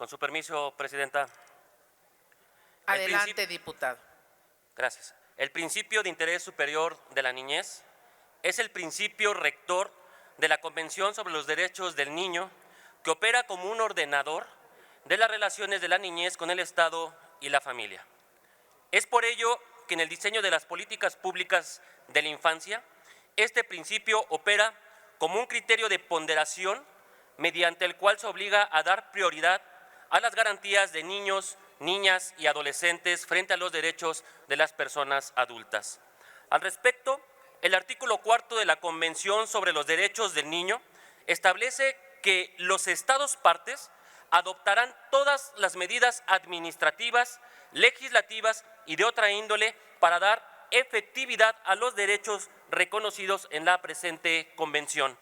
Con su permiso, Presidenta. Adelante, diputado. Gracias. El principio de interés superior de la niñez es el principio rector de la Convención sobre los Derechos del Niño, que opera como un ordenador de las relaciones de la niñez con el Estado y la familia. Es por ello que en el diseño de las políticas públicas de la infancia, este principio opera como un criterio de ponderación mediante el cual se obliga a dar prioridad a las garantías de niños, niñas y adolescentes frente a los derechos de las personas adultas. Al respecto, el artículo 4 de la Convención sobre los Derechos del Niño establece que los Estados partes adoptarán todas las medidas administrativas, legislativas y de otra índole para dar efectividad a los derechos reconocidos en la presente Convención.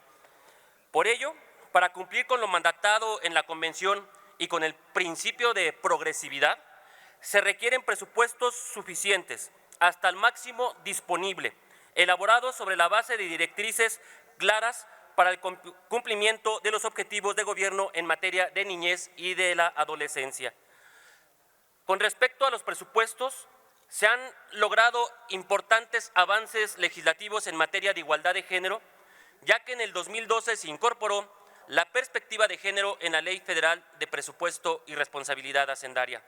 Por ello, para cumplir con lo mandatado en la Convención y con el principio de progresividad, se requieren presupuestos suficientes, hasta el máximo disponible, elaborados sobre la base de directrices claras para el cumplimiento de los objetivos de gobierno en materia de niñez y de la adolescencia. Con respecto a los presupuestos, se han logrado importantes avances legislativos en materia de igualdad de género, ya que en el 2012 se incorporó la perspectiva de género en la Ley Federal de Presupuesto y Responsabilidad Hacendaria.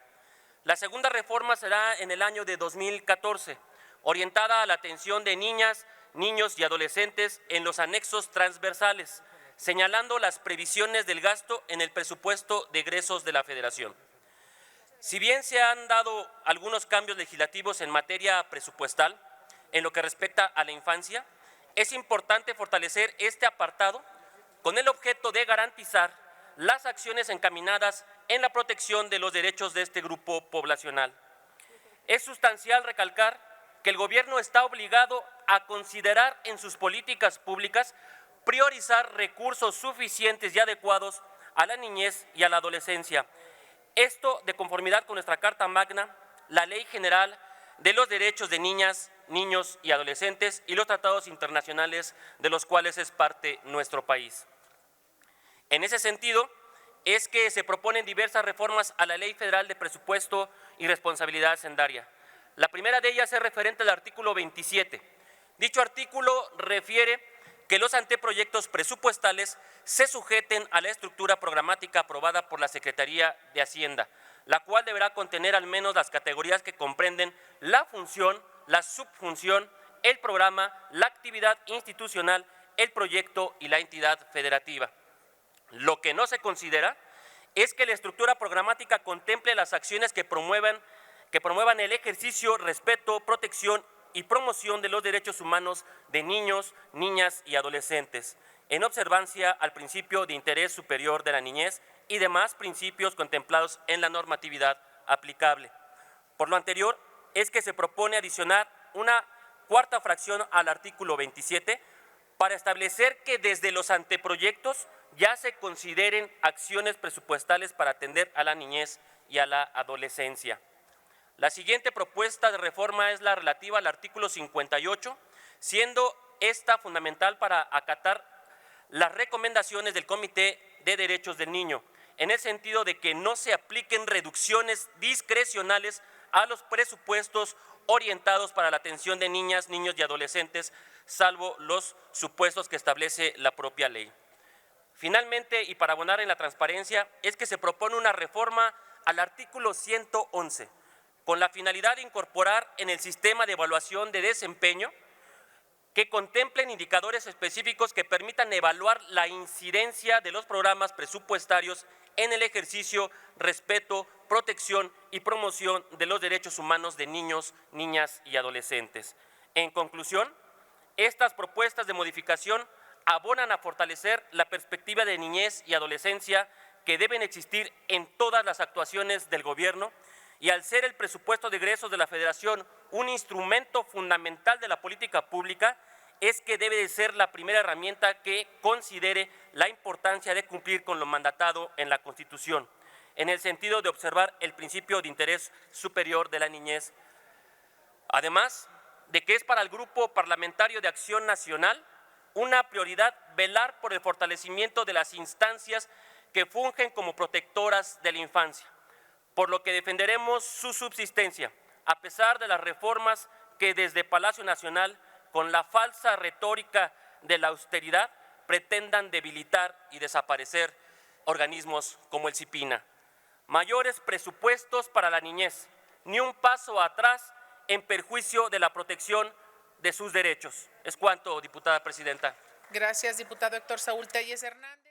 La segunda reforma será en el año de 2014, orientada a la atención de niñas, niños y adolescentes en los anexos transversales, señalando las previsiones del gasto en el presupuesto de egresos de la Federación. Si bien se han dado algunos cambios legislativos en materia presupuestal, en lo que respecta a la infancia, es importante fortalecer este apartado con el objeto de garantizar las acciones encaminadas en la protección de los derechos de este grupo poblacional. Es sustancial recalcar que el Gobierno está obligado a considerar en sus políticas públicas priorizar recursos suficientes y adecuados a la niñez y a la adolescencia. Esto de conformidad con nuestra Carta Magna, la Ley General de los Derechos de Niñas, Niños y Adolescentes y los tratados internacionales de los cuales es parte nuestro país. En ese sentido, es que se proponen diversas reformas a la Ley Federal de Presupuesto y Responsabilidad Hacendaria. La primera de ellas es referente al artículo 27. Dicho artículo refiere que los anteproyectos presupuestales se sujeten a la estructura programática aprobada por la Secretaría de Hacienda, la cual deberá contener al menos las categorías que comprenden la función, la subfunción, el programa, la actividad institucional, el proyecto y la entidad federativa. Lo que no se considera es que la estructura programática contemple las acciones que promuevan el ejercicio, respeto, protección y promoción de los derechos humanos de niños, niñas y adolescentes, en observancia al principio de interés superior de la niñez y demás principios contemplados en la normatividad aplicable. Por lo anterior, es que se propone adicionar una cuarta fracción al artículo 27 para establecer que desde los anteproyectos ya se consideren acciones presupuestales para atender a la niñez y a la adolescencia. La siguiente propuesta de reforma es la relativa al artículo 58, siendo esta fundamental para acatar las recomendaciones del Comité de Derechos del Niño, en el sentido de que no se apliquen reducciones discrecionales a los presupuestos orientados para la atención de niñas, niños y adolescentes, salvo los supuestos que establece la propia ley. Finalmente, y para abonar en la transparencia, es que se propone una reforma al artículo 111, con la finalidad de incorporar en el sistema de evaluación de desempeño que contemplen indicadores específicos que permitan evaluar la incidencia de los programas presupuestarios en el ejercicio, respeto, protección y promoción de los derechos humanos de niños, niñas y adolescentes. En conclusión, estas propuestas de modificación abonan a fortalecer la perspectiva de niñez y adolescencia que deben existir en todas las actuaciones del Gobierno, y al ser el presupuesto de egresos de la Federación un instrumento fundamental de la política pública, es que debe de ser la primera herramienta que considere la importancia de cumplir con lo mandatado en la Constitución, en el sentido de observar el principio de interés superior de la niñez. Además de que es para el Grupo Parlamentario de Acción Nacional una prioridad velar por el fortalecimiento de las instancias que fungen como protectoras de la infancia, por lo que defenderemos su subsistencia, a pesar de las reformas que desde Palacio Nacional, con la falsa retórica de la austeridad, pretendan debilitar y desaparecer organismos como el CIPINA. Mayores presupuestos para la niñez, ni un paso atrás en perjuicio de la protección de sus derechos. Es cuanto, diputada presidenta. Gracias, diputado Héctor Saúl Telles Hernández.